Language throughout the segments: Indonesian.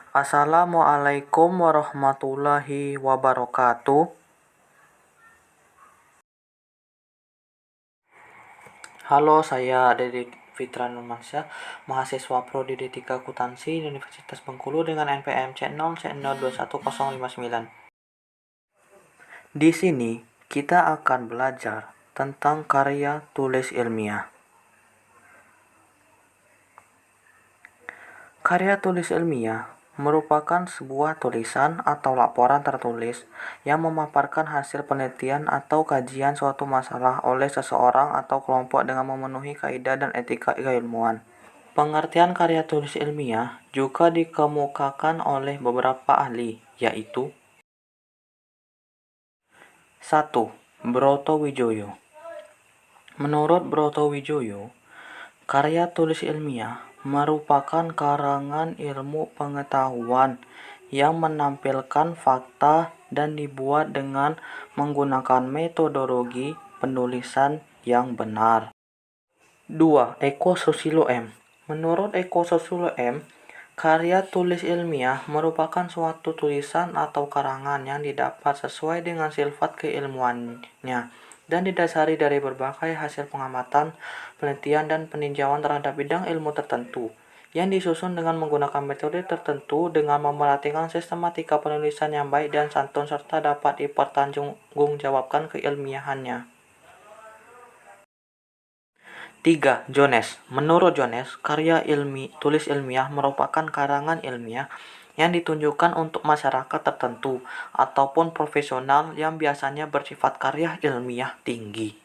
Assalamualaikum warahmatullahi wabarakatuh. Halo, saya Dedi Fitran Nurmansyah, mahasiswa Prodi D3 Akuntansi Universitas Bengkulu dengan NPM C0C021059. Di sini kita akan belajar tentang karya tulis ilmiah. Karya tulis ilmiah merupakan sebuah tulisan atau laporan tertulis yang memaparkan hasil penelitian atau kajian suatu masalah oleh seseorang atau kelompok dengan memenuhi kaidah dan etika keilmuan. Pengertian karya tulis ilmiah juga dikemukakan oleh beberapa ahli, yaitu 1. Broto Wijoyo. Menurut Broto Wijoyo, karya tulis ilmiah merupakan karangan ilmu pengetahuan yang menampilkan fakta dan dibuat dengan menggunakan metodologi penulisan yang benar. 2. Eko Susilo M. Menurut Eko Susilo M, karya tulis ilmiah merupakan suatu tulisan atau karangan yang didapat sesuai dengan sifat keilmuannya dan didasari dari berbagai hasil pengamatan, penelitian, dan peninjauan terhadap bidang ilmu tertentu, yang disusun dengan menggunakan metode tertentu dengan memerhatikan sistematika penulisan yang baik dan santun serta dapat dipertanggungjawabkan keilmiahannya. 3. Jones. Menurut Jones, karya tulis ilmiah merupakan karangan ilmiah yang ditunjukkan untuk masyarakat tertentu ataupun profesional yang biasanya bersifat karya ilmiah tinggi.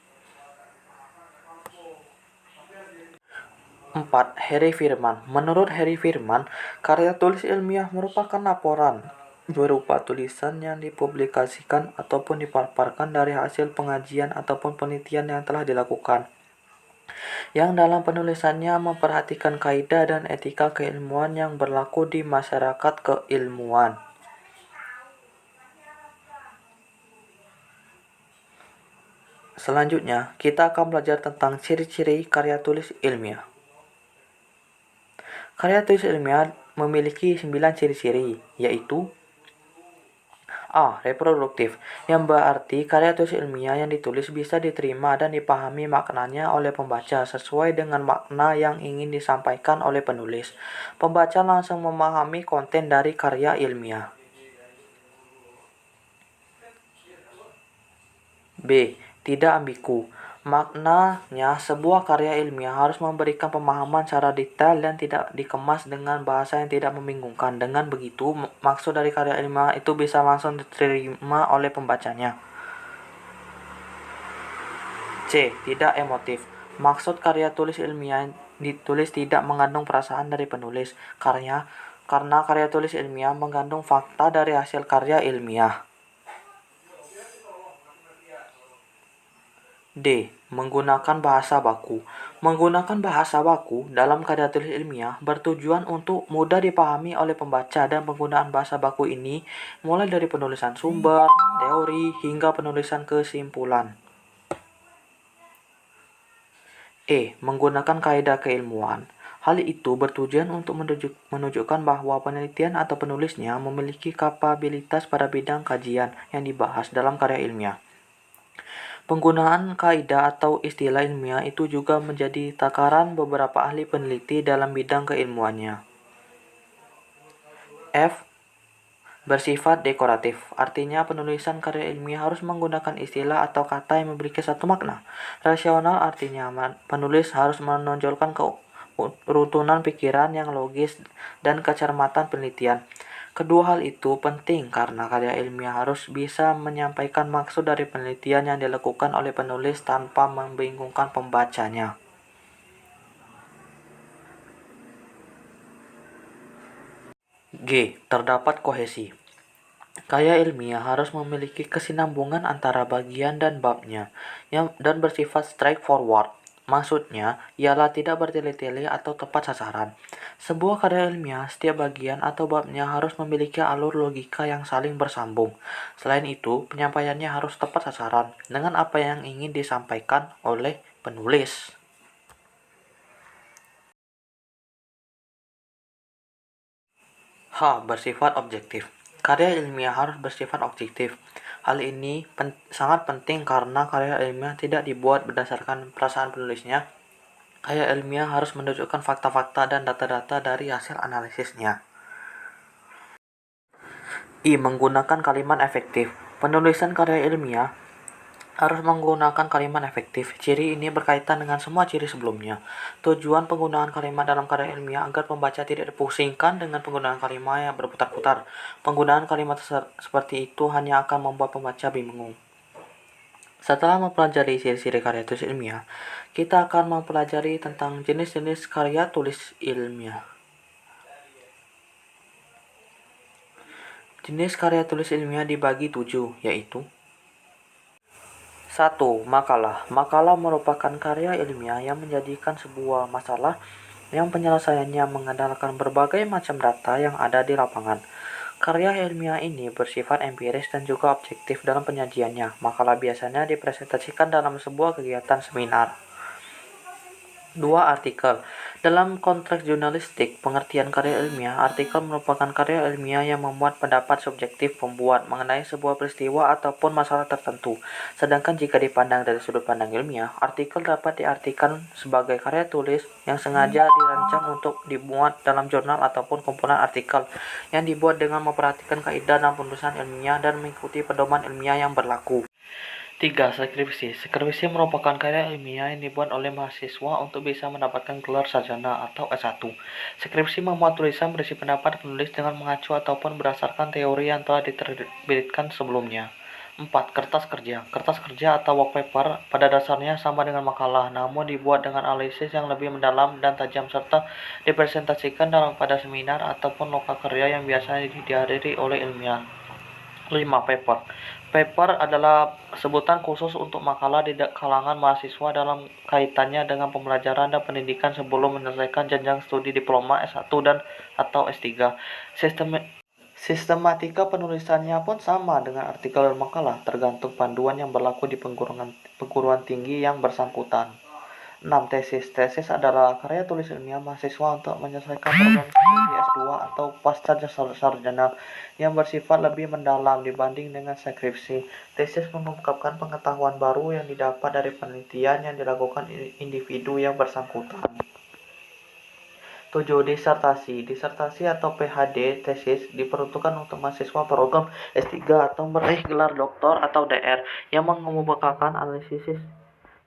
4. Harry Firman. Menurut Harry Firman, karya tulis ilmiah merupakan laporan berupa tulisan yang dipublikasikan ataupun dipaparkan dari hasil pengajian ataupun penelitian yang telah dilakukan, yang dalam penulisannya memperhatikan kaidah dan etika keilmuan yang berlaku di masyarakat keilmuan. Selanjutnya, kita akan belajar tentang ciri-ciri karya tulis ilmiah. Karya tulis ilmiah memiliki 9 ciri-ciri, yaitu A. Reproduktif, yang berarti karya tulis ilmiah yang ditulis bisa diterima dan dipahami maknanya oleh pembaca sesuai dengan makna yang ingin disampaikan oleh penulis. Pembaca langsung memahami konten dari karya ilmiah. B. Tidak ambigu. Maknanya, sebuah karya ilmiah harus memberikan pemahaman secara detail dan tidak dikemas dengan bahasa yang tidak membingungkan. Dengan begitu, maksud dari karya ilmiah itu bisa langsung diterima oleh pembacanya. C. Tidak emotif. Maksud karya tulis ilmiah ditulis tidak mengandung perasaan dari penulis karya karena karya tulis ilmiah mengandung fakta dari hasil karya ilmiah. D. Menggunakan bahasa baku. Menggunakan bahasa baku dalam karya tulis ilmiah bertujuan untuk mudah dipahami oleh pembaca, dan penggunaan bahasa baku ini mulai dari penulisan sumber, teori, hingga penulisan kesimpulan. E. Menggunakan kaidah keilmuan. Hal itu bertujuan untuk menunjukkan bahwa penelitian atau penulisnya memiliki kapabilitas pada bidang kajian yang dibahas dalam karya ilmiah. Penggunaan kaidah atau istilah ilmiah itu juga menjadi takaran beberapa ahli peneliti dalam bidang keilmuannya. F. Bersifat dekoratif, artinya penulisan karya ilmiah harus menggunakan istilah atau kata yang memiliki satu makna. Rasional, artinya penulis harus menonjolkan kerutunan pikiran yang logis dan kecermatan penelitian. Kedua hal itu penting karena karya ilmiah harus bisa menyampaikan maksud dari penelitian yang dilakukan oleh penulis tanpa membingungkan pembacanya. G. Terdapat kohesi. Karya ilmiah harus memiliki kesinambungan antara bagian dan babnya dan bersifat straightforward. Maksudnya, ialah tidak bertele-tele atau tepat sasaran. Sebuah karya ilmiah, setiap bagian atau babnya harus memiliki alur logika yang saling bersambung. Selain itu, penyampaiannya harus tepat sasaran dengan apa yang ingin disampaikan oleh penulis. Bersifat objektif. Karya ilmiah harus bersifat objektif. Hal ini sangat penting karena karya ilmiah tidak dibuat berdasarkan perasaan penulisnya. Karya ilmiah harus menunjukkan fakta-fakta dan data-data dari hasil analisisnya. Menggunakan kalimat efektif. Penulisan karya ilmiah harus menggunakan kalimat efektif. Ciri ini berkaitan dengan semua ciri sebelumnya. Tujuan penggunaan kalimat dalam karya ilmiah agar pembaca tidak dipusingkan dengan penggunaan kalimat yang berputar-putar. Penggunaan kalimat seperti itu hanya akan membuat pembaca bingung. Setelah mempelajari ciri-ciri karya tulis ilmiah, kita akan mempelajari tentang jenis-jenis karya tulis ilmiah. Jenis karya tulis ilmiah dibagi 7, yaitu 1. Makalah. Makalah merupakan karya ilmiah yang menjadikan sebuah masalah yang penyelesaiannya mengandalkan berbagai macam data yang ada di lapangan. Karya ilmiah ini bersifat empiris dan juga objektif dalam penyajiannya. Makalah biasanya dipresentasikan dalam sebuah kegiatan seminar. 2. Artikel. Dalam konteks jurnalistik, pengertian karya ilmiah, artikel merupakan karya ilmiah yang memuat pendapat subjektif pembuat mengenai sebuah peristiwa ataupun masalah tertentu. Sedangkan jika dipandang dari sudut pandang ilmiah, artikel dapat diartikan sebagai karya tulis yang sengaja dirancang untuk dimuat dalam jurnal ataupun kumpulan artikel yang dibuat dengan memperhatikan kaidah dalam penulisan ilmiah dan mengikuti pedoman ilmiah yang berlaku. 3. Skripsi. Skripsi merupakan karya ilmiah yang dibuat oleh mahasiswa untuk bisa mendapatkan gelar sarjana atau S1. Skripsi memuat tulisan berisi pendapat penulis dengan mengacu ataupun berdasarkan teori yang telah diterbitkan sebelumnya. 4. Kertas kerja. Kertas kerja atau work paper pada dasarnya sama dengan makalah, namun dibuat dengan analisis yang lebih mendalam dan tajam serta dipresentasikan pada seminar ataupun loka karya yang biasanya dihadiri oleh ilmiah. 5. Paper. Paper adalah sebutan khusus untuk makalah di kalangan mahasiswa dalam kaitannya dengan pembelajaran dan pendidikan sebelum menyelesaikan jenjang studi diploma S1 dan atau S3. Sistematika penulisannya pun sama dengan artikel dan makalah, tergantung panduan yang berlaku di perguruan tinggi yang bersangkutan. 6. Tesis. Tesis adalah karya tulis ilmiah mahasiswa untuk menyelesaikan program studi S2 atau pasca sarjana yang bersifat lebih mendalam dibanding dengan skripsi. Tesis mengungkapkan pengetahuan baru yang didapat dari penelitian yang dilakukan individu yang bersangkutan. 7. Disertasi. Disertasi atau PhD tesis diperuntukkan untuk mahasiswa program S3 atau meraih gelar doktor atau DR yang mengemukakan analisis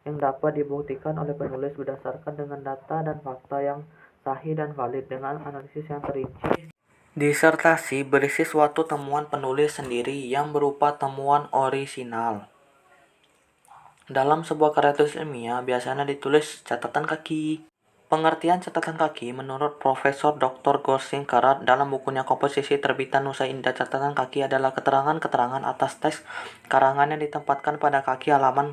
yang dapat dibuktikan oleh penulis berdasarkan dengan data dan fakta yang sahih dan valid dengan analisis yang terinci. Disertasi berisi suatu temuan penulis sendiri yang berupa temuan orisinal. Dalam sebuah karya tulis ilmiah biasanya ditulis catatan kaki. Pengertian catatan kaki menurut Profesor Dr. Gorsing Karat dalam bukunya Komposisi terbitan Nusa Indah, catatan kaki adalah keterangan-keterangan atas teks karangan yang ditempatkan pada kaki halaman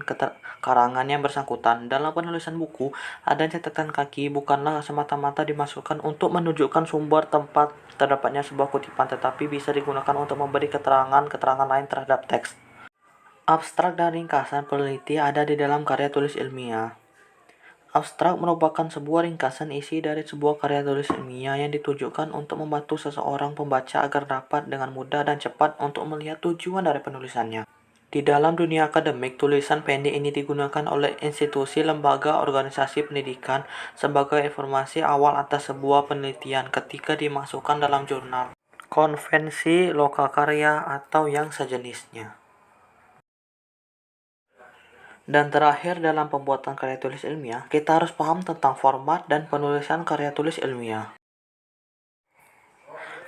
karangan yang bersangkutan. Dalam penulisan buku, ada catatan kaki bukanlah semata-mata dimasukkan untuk menunjukkan sumber tempat terdapatnya sebuah kutipan, tetapi bisa digunakan untuk memberi keterangan-keterangan lain terhadap teks. Abstrak dan ringkasan peneliti ada di dalam karya tulis ilmiah. Abstrak merupakan sebuah ringkasan isi dari sebuah karya tulis ilmiah yang ditujukan untuk membantu seseorang pembaca agar dapat dengan mudah dan cepat untuk melihat tujuan dari penulisannya. Di dalam dunia akademik, tulisan pendek ini digunakan oleh institusi, lembaga, organisasi pendidikan sebagai informasi awal atas sebuah penelitian ketika dimasukkan dalam jurnal, konvensi, lokakarya, atau yang sejenisnya. Dan terakhir, dalam pembuatan karya tulis ilmiah, kita harus paham tentang format dan penulisan karya tulis ilmiah.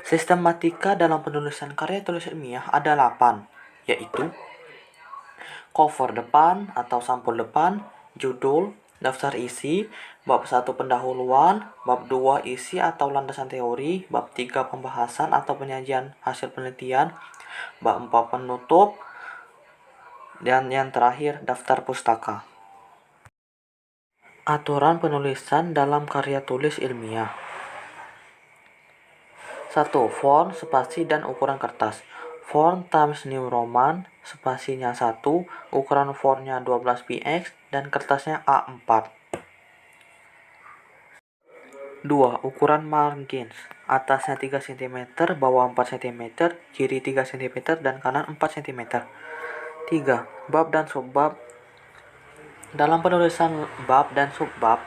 Sistematika dalam penulisan karya tulis ilmiah ada 8, yaitu cover depan atau sampul depan, judul, daftar isi, bab 1 pendahuluan, bab 2 isi atau landasan teori, bab 3 pembahasan atau penyajian hasil penelitian, bab 4 penutup, dan yang terakhir daftar pustaka. Aturan penulisan dalam karya tulis ilmiah. 1. Font, spasi, dan ukuran kertas. Font Times New Roman, spasinya 1, ukuran fontnya 12 px, dan kertasnya A4. 2. Ukuran margins. Atasnya 3 cm, bawah 4 cm, kiri 3 cm, dan kanan 4 cm. 3. Bab dan subbab. Dalam penulisan bab dan subbab,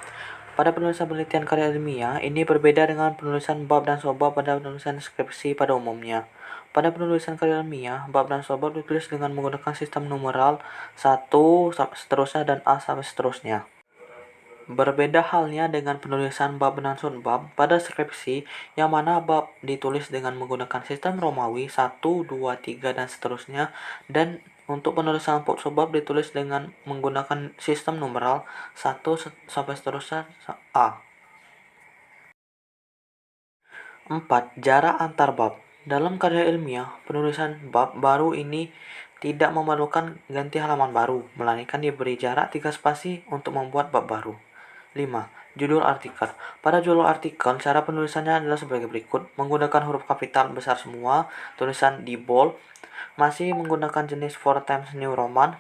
pada penulisan penelitian karya ilmiah, ini berbeda dengan penulisan bab dan subbab pada penulisan skripsi pada umumnya. Pada penulisan karya ilmiah, bab dan subbab ditulis dengan menggunakan sistem numeral 1 sampai seterusnya dan A sampai seterusnya. Berbeda halnya dengan penulisan bab dan subbab pada skripsi, yang mana bab ditulis dengan menggunakan sistem Romawi 1, 2, 3, dan seterusnya, dan untuk penulisan subbab ditulis dengan menggunakan sistem numeral 1 sampai seterusnya A. 4. Jarak antar bab. Dalam karya ilmiah, penulisan bab baru ini tidak memerlukan ganti halaman baru, melainkan diberi jarak 3 spasi untuk membuat bab baru. 5. Judul artikel. Pada judul artikel, cara penulisannya adalah sebagai berikut. Menggunakan huruf kapital besar semua, tulisan di bold. Masih menggunakan jenis 4 times New Roman.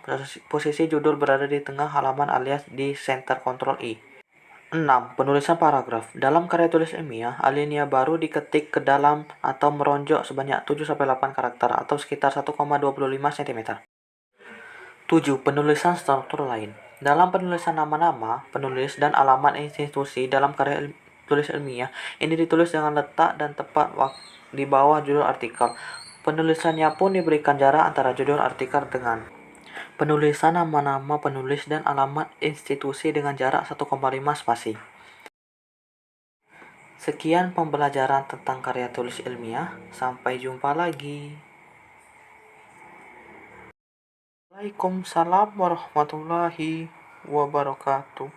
Posisi judul berada di tengah halaman alias di center Ctrl I. 6. Penulisan paragraf. Dalam karya tulis ilmiah, alinea baru diketik ke dalam atau meronjok sebanyak 7-8 karakter atau sekitar 1,25 cm. 7. Penulisan struktur lain. Dalam penulisan nama-nama, penulis, dan alamat institusi dalam karya tulis ilmiah, ini ditulis dengan letak dan tepat di bawah judul artikel. Penulisannya pun diberikan jarak antara judul artikel dengan penulisan nama-nama penulis dan alamat institusi dengan jarak 1,5 spasi. Sekian pembelajaran tentang karya tulis ilmiah. Sampai jumpa lagi. Waalaikumsalam warahmatullahi wabarakatuh.